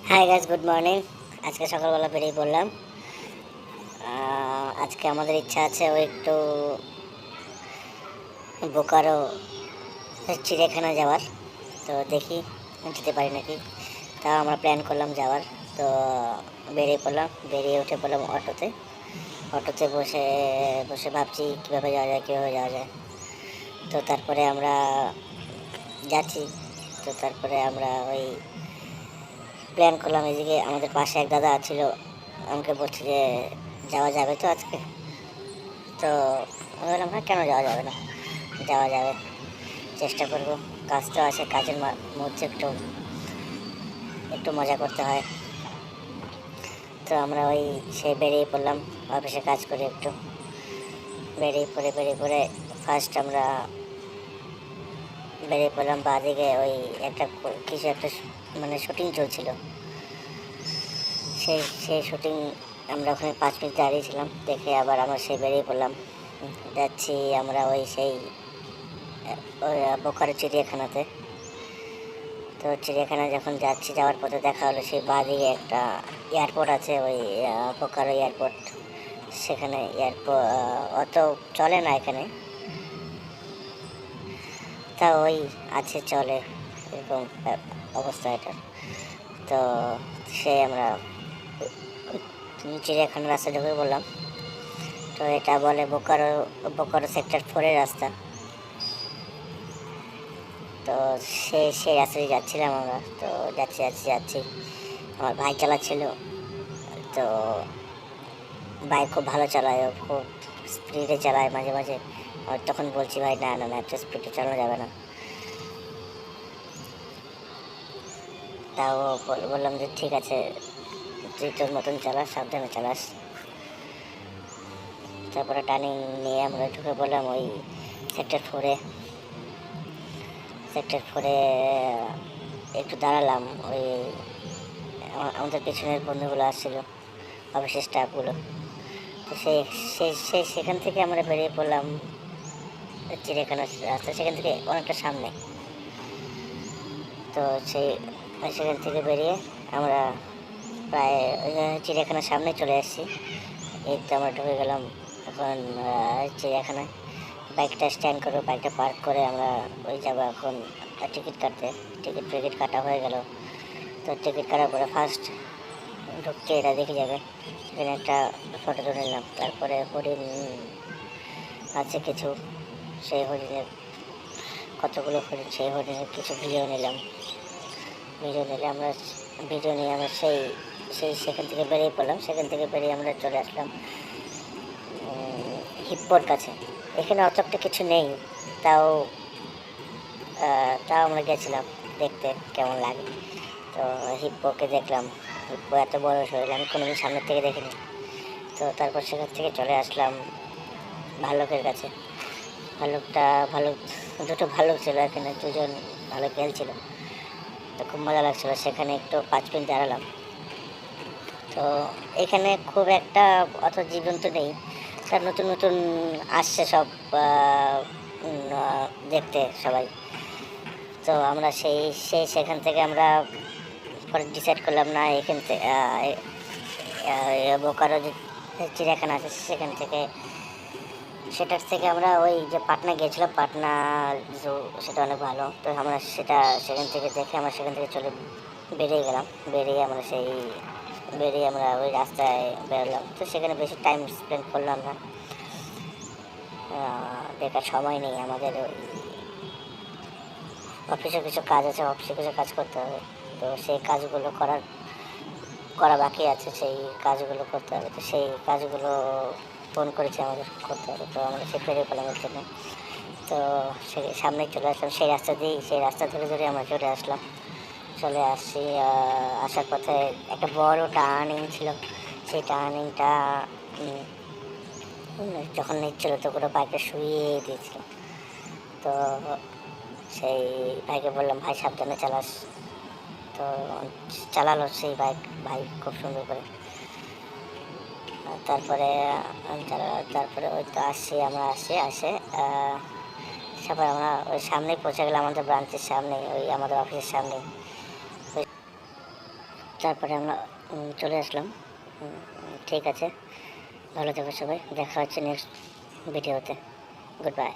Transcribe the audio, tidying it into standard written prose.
Hi guys, good morning. আজকে সকালবেলা বেরিয়ে পড়লাম। আজকে আমাদের ইচ্ছা আছে ওই একটু বোকারো চিড়িয়াখানা যাওয়ার। তো দেখি যেতে পারি নাকি। তাও আমরা প্ল্যান করলাম যাওয়ার। তো বেরিয়ে পড়লাম, বেরিয়ে উঠে পড়লাম অটোতে। অটোতে বসে বসে ভাবছি কীভাবে যাওয়া যায়, কীভাবে যাওয়া যায়। তো তারপরে আমরা যাচ্ছি। তো তারপরে আমরা ওই প্ল্যান করলাম, এদিকে আমাদের পাশে এক দাদা ছিল, আমাকে বলছে যে যাওয়া যাবে তো আজকে। তো আমি বললাম হ্যাঁ, কেন যাওয়া যাবে না, যাওয়া যাবে, চেষ্টা করব। কাজ তো আছে, কাজের মধ্যে একটু একটু মজা করতে হয়। তো আমরা ওই সে বেরিয়ে পড়লাম, অফিসে কাজ করে একটু বেরিয়ে পড়ে ফার্স্ট আমরা বেরিয়ে পড়লাম বাঁদিকে। ওই একটা কিছু একটা মানে শুটিং চলছিল, সেই শুটিং আমরা ওখানে 5 মিনিট দাঁড়িয়েছিলাম, দেখে আবার আমরা সেই বেরিয়ে পড়লাম। যাচ্ছি আমরা ওই সেই ওই বোকারো চিড়িয়াখানাতে। তো চিড়িয়াখানায় যখন যাচ্ছি, যাওয়ার পথে দেখা হলো সেই বাঁদিকে একটা এয়ারপোর্ট আছে, ওই বোকারো এয়ারপোর্ট। সেখানে এয়ারপোর্ট অত চলে না এখানে, তা ওই আছে, চলে এরকম অবস্থা এটার। তো সে আমরা চিড়িয়াখানার রাস্তা ঢুকে বললাম। তো এটা বলে বোকারো বোকারো সেক্টর 4-এর রাস্তা। তো সেই রাস্তায় যাচ্ছিলাম আমরা। তো যাচ্ছি আমার ভাই চালাচ্ছিল। তো বাইক খুব ভালো চালায়, ও খুব স্পিডে চালায় মাঝে মাঝে। আর তখন বলছি ভাই না না না, এত স্পিডে চালানো যাবে না। তাও বললাম যে ঠিক আছে, তুই তোর মতন চালাস, সাবধানে চালাস। তারপরে টার্নিং নিয়ে আমরা ঢুকে পড়লাম ওই সেক্টর 4-এ একটু দাঁড়ালাম। ওই আমাদের পেছনের বন্ধুগুলো আসছিলো, অফিসের স্টাফগুলো। তো সেখান থেকে আমরা বেরিয়ে পড়লাম চিড়িয়াখানার রাস্তা, সেখান থেকে অনেকটা সামনে। তো সেখান থেকে বেরিয়ে আমরা প্রায় চিড়িয়াখানার সামনে চলে এসেছি। এই তো আমরা ঢুকে গেলাম এখন চিড়িয়াখানায়। বাইকটা স্ট্যান্ড করে, বাইকটা পার্ক করে আমরা ওই যাবো এখন টিকিট কাটতে। টিকিট কাটা হয়ে গেল। তো টিকিট কাটার পরে ফার্স্ট ঢুকতে এটা দেখে যাবে, সেখানে একটা ফটো তুলে নিলাম। তারপরে হরিণ আছে কিছু, সেই হরিণের কতগুলো হরিণ, সেই হরিণের কিছু ভিডিও নিলে আমরা ভিডিও নিয়ে আমরা সেখান থেকে বেরিয়ে পড়লাম। সেখান থেকে বেরিয়ে আমরা চলে আসলাম হিপ্পোর কাছে। এখানে অত একটা কিছু নেই, তাও আমরা গেছিলাম দেখতে কেমন লাগে। তো হিপ্পোকে দেখলাম। হিপ্পো এত বড় শরীর আমি কোনোদিন সামনের থেকে দেখিনি। তো তারপর সেখান থেকে চলে আসলাম ভাল্লুকের কাছে। ভাল্লুক দুটো ভাল্লুক ছিল এখানে, দুজন ভাল্লুক খেলছিল। তো খুব মজা লাগছিলো, সেখানে একটু 5 মিনিট দাঁড়ালাম। তো এখানে খুব একটা অত জীবন্ত নেই, তার নতুন নতুন আসছে সব দেখতে সবাই। তো আমরা সেখান থেকে আমরা পরে ডিসাইড করলাম না, এখান থেকে বোকারো যে চিড়িয়াখানা আছে সেটার থেকে আমরা ওই যে পাটনা গিয়েছিলাম, পাটনা জু, সেটা অনেক ভালো। তো আমরা সেখান থেকে দেখে আমরা সেখান থেকে বেরিয়ে আমরা ওই রাস্তায় বেরোলাম। তো সেখানে বেশি টাইম স্পেন্ড করলাম না, বেকার সময় নেই আমাদের। ওই অফিসে কিছু কাজ আছে, অফিসে কিছু কাজ করতে হবে। তো সেই কাজগুলো করা বাকি আছে, সেই কাজগুলো করতে হবে। তো সেই কাজগুলো ফোন করেছে আমাদের করতে হবে। তো আমরা সে বেরিয়ে পেলাম এর জন্য। তো সামনে চলে আসলাম, সেই রাস্তা ধরে আমরা চলে আসার পথে একটা বড় টার্নিং ছিল। সেই টার্নিংটা যখন নিচ্ছিল তো পুরো বাইকটা শুয়ে দিয়েছিল। তো সেই ভাইকে বললাম, ভাই সাবধানে চালাস। তো চালালো সেই ভাই খুব সুন্দর করে। তারপরে ওই তো আসে সবাই আমরা ওই সামনেই পৌঁছে গেলাম, আমাদের ব্রাঞ্চের সামনে, ওই আমাদের অফিসের সামনে। তারপরে আমরা চলে আসলাম। ঠিক আছে, ভালো থেকো সবাই, দেখা হচ্ছে নেক্সট ভিডিওতে। Good bye.